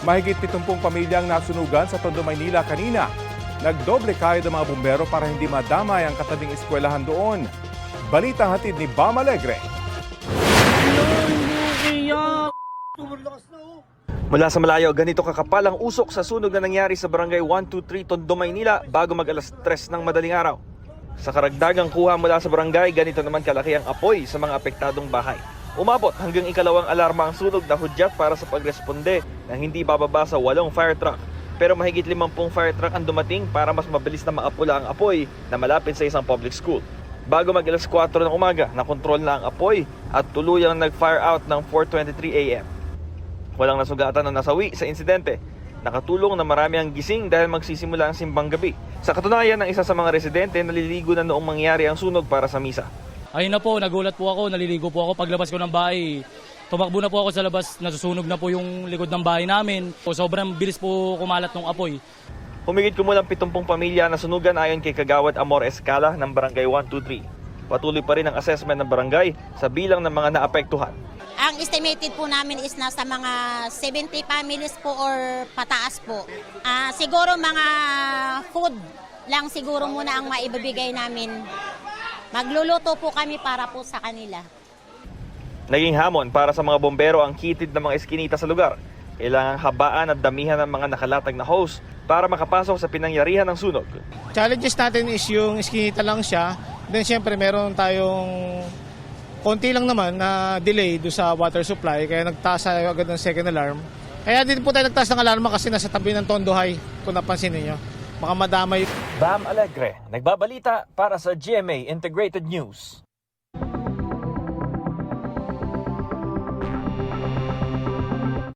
Mahigit 70 pamilyang nasunugan sa Tondo, Maynila kanina. Nagdoble kayod ang mga bumbero para hindi madamay ang katabing eskwelahan doon. Balita hatid ni Bam Alegre. Mula sa malayo, ganito kakapal ang usok sa sunog na nangyari sa Barangay 123 Tondo, Maynila bago mag-alas 3 ng madaling araw. Sa karagdagang kuha mula sa barangay, ganito naman kalaki ang apoy sa mga apektadong bahay. Umabot hanggang ikalawang alarma ang sunog na hudyat para sa pagresponde na hindi bababa sa 8 fire truck. Pero mahigit 50 fire truck ang dumating para mas mabilis na maapula ang apoy na malapit sa isang public school. Bago mag-alas 4 ng umaga, nakontrol na ang apoy at tuluyang nag-fire out ng 4:23 a.m. Walang nasugatan o nasawi sa insidente. Nakatulong na marami ang gising dahil magsisimula ang simbang gabi. Sa katunayan, ng isa sa mga residente naliligo na noong mangyari ang sunog para sa misa. Ayun na po, nagulat po ako, naliligo po ako. Paglabas ko ng bahay, tumakbo na po ako sa labas, nasusunog na po yung likod ng bahay namin. Sobrang bilis po kumalat ng apoy. Humigit kumulang 70 pamilya na sunugan ayon kay Kagawad Amor Escala ng Barangay 123. Patuloy pa rin ang assessment ng barangay sa bilang ng mga naapektuhan. Ang estimated po namin is nasa mga 70 families po or pataas po. Siguro mga food lang siguro muna ang maibibigay namin. Magluluto po kami para po sa kanila. Naging hamon para sa mga bombero ang kitid ng mga eskinita sa lugar. Kailangang habaan at damihan ng mga nakalatag na hose para makapasok sa pinangyarihan ng sunog. Challenges natin is yung iskinita lang siya. Then syempre meron tayong konti lang naman na delay do sa water supply kaya nagtaas tayo agad ng second alarm. Kaya din po tayo nagtaas ng alarma kasi nasa tabi ng Tondo High kung napansin niyo. Baka madamay. Bam Alegre, nagbabalita para sa GMA Integrated News.